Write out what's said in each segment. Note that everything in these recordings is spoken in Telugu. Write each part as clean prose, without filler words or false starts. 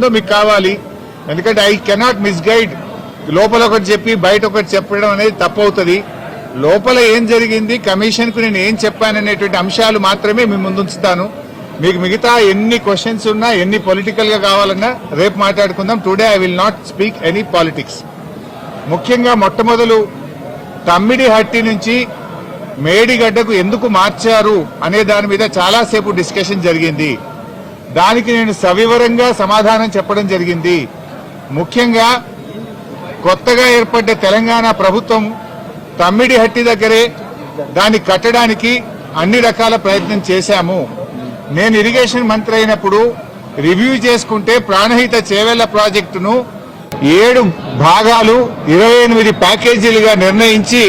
మీకు కావాలి. ఎందుకంటే ఐ కెనాట్ మిస్గైడ్. లోపల ఒకటి చెప్పి బయట ఒకటి చెప్పడం అనేది తప్పవుతుంది. లోపల ఏం జరిగింది, కమిషన్ కు నేను ఏం చెప్పాననేటువంటి అంశాలు మాత్రమే మీ ముందుంచుతాను. మీకు మిగతా ఎన్ని క్వశ్చన్స్ ఉన్నా, ఎన్ని పొలిటికల్ గా కావాలన్నా రేపు మాట్లాడుకుందాం. Today I will not speak any politics. ముఖ్యంగా మొట్టమొదలు తమ్మిడిహట్టి నుంచి మేడిగడ్డకు ఎందుకు మార్చారు అనే దాని మీద చాలాసేపు డిస్కషన్ జరిగింది. దానికి నేను సవివరంగా సమాధానం చెప్పడం జరిగింది. ముఖ్యంగా కొత్తగా ఏర్పడ్డ తెలంగాణ ప్రభుత్వం తమ్మిడిహట్టి దగ్గరే దాన్ని కట్టడానికి అన్ని రకాల ప్రయత్నం చేశాము. నేను ఇరిగేషన్ మంత్రి అయినప్పుడు రివ్యూ చేసుకుంటే ప్రాణహిత చేవెళ్ల ప్రాజెక్టును 7 భాగాలు 28 ప్యాకేజీలుగా నిర్ణయించి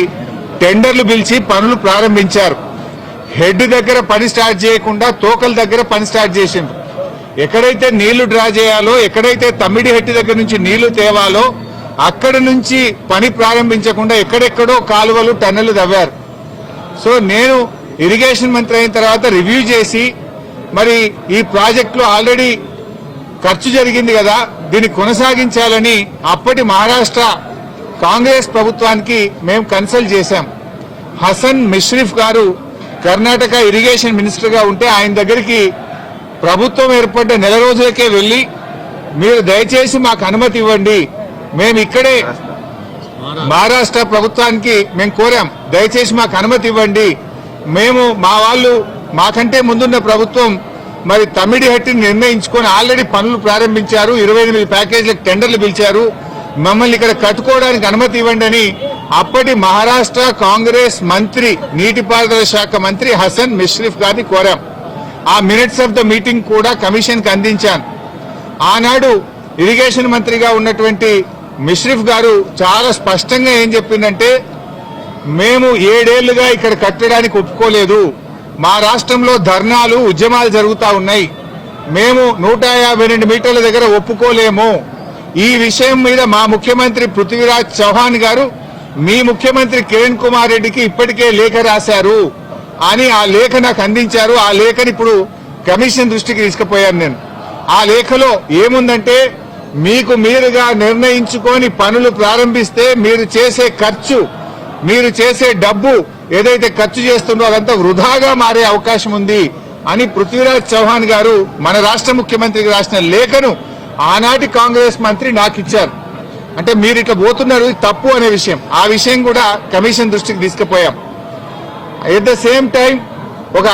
టెండర్లు పిలిచి పనులు ప్రారంభించారు. హెడ్ దగ్గర పని స్టార్ట్ చేయకుండా తోకల దగ్గర పని స్టార్ట్ చేసిండ్రు. ఎక్కడైతే నీళ్లు డ్రా చేయాలో, ఎక్కడైతే తమ్మిడిహట్టి దగ్గర నుంచి నీళ్లు తేవాలో అక్కడి నుంచి పని ప్రారంభించకుండా ఎక్కడెక్కడో కాలువలు టన్నెలు తవ్వారు. సో నేను ఇరిగేషన్ మంత్రి అయిన తర్వాత రివ్యూ చేసి మరి ఈ ప్రాజెక్టులో ఆల్రెడీ ఖర్చు జరిగింది కదా, దీన్ని కొనసాగించాలని అప్పటి మహారాష్ట్ర కాంగ్రెస్ ప్రభుత్వానికి మేము కన్సల్ట్ చేశాం. హసన్ మిష్రిఫ్ గారు కర్ణాటక ఇరిగేషన్ మినిస్టర్ గా ఉంటే ఆయన దగ్గరికి ప్రభుత్వం ఏర్పడ్డ నెల రోజులకే వెళ్లి మీరు దయచేసి మాకు అనుమతి ఇవ్వండి, మేము ఇక్కడే మహారాష్ట్ర ప్రభుత్వానికి మేము కోరాం, దయచేసి మాకు అనుమతి ఇవ్వండి, మేము మా వాళ్ళు మాకంటే ముందున్న ప్రభుత్వం మరి తమ్మిడిహట్టిని నిర్ణయించుకొని ఆల్రెడీ పనులు ప్రారంభించారు, 28 ప్యాకేజీలకు టెండర్లు పిలిచారు, మమ్మల్ని ఇక్కడ కట్టుకోవడానికి అనుమతి ఇవ్వండి అని అప్పటి మహారాష్ట్ర కాంగ్రెస్ మంత్రి, నీటిపారుదల శాఖ మంత్రి హసన్ మిష్రిఫ్ గారిని కోరాం. ఆ మినిట్స్ ఆఫ్ ద మీటింగ్ కూడా కమిషన్ కి అందించాను. ఆనాడు ఇరిగేషన్ మంత్రిగా ఉన్నటువంటి మిష్రిఫ్ గారు చాలా స్పష్టంగా ఏం చెప్పిందంటే, మేము 7 ఏళ్లుగా ఇక్కడ కట్టడానికి ఒప్పుకోలేదు, మా రాష్ట్రంలో ధర్నాలు ఉద్యమాలు జరుగుతూ ఉన్నాయి, మేము 152 మీటర్ల దగ్గర ఒప్పుకోలేము. ఈ విషయం మీద మా ముఖ్యమంత్రి పృథ్వీరాజ్ చౌహాన్ గారు మీ ముఖ్యమంత్రి కిరణ్ కుమార్ రెడ్డికి ఇప్పటికే లేఖ రాశారు అని ఆ లేఖ నాకు అందించారు. ఆ లేఖని ఇప్పుడు కమిషన్ దృష్టికి తీసుకుపోయాను నేను. ఆ లేఖలో ఏముందంటే, మీకు మీరుగా నిర్ణయించుకొని పనులు ప్రారంభిస్తే మీరు చేసే ఖర్చు, మీరు చేసే డబ్బు ఏదైతే ఖర్చు చేస్తుందో అదంతా వృధాగా మారే అవకాశం ఉంది అని పృథ్వీరాజ్ చౌహాన్ గారు మన రాష్ట్ర ముఖ్యమంత్రికి రాసిన లేఖను ఆనాటి కాంగ్రెస్ మంత్రి నాకు ఇచ్చారు. అంటే మీరు ఇట్లా పోతున్నారు, తప్పు అనే విషయం, ఆ విషయం కూడా కమిషన్ దృష్టికి తీసుకుపోయాం. ఎట్ ద సేమ్ టైం ఒక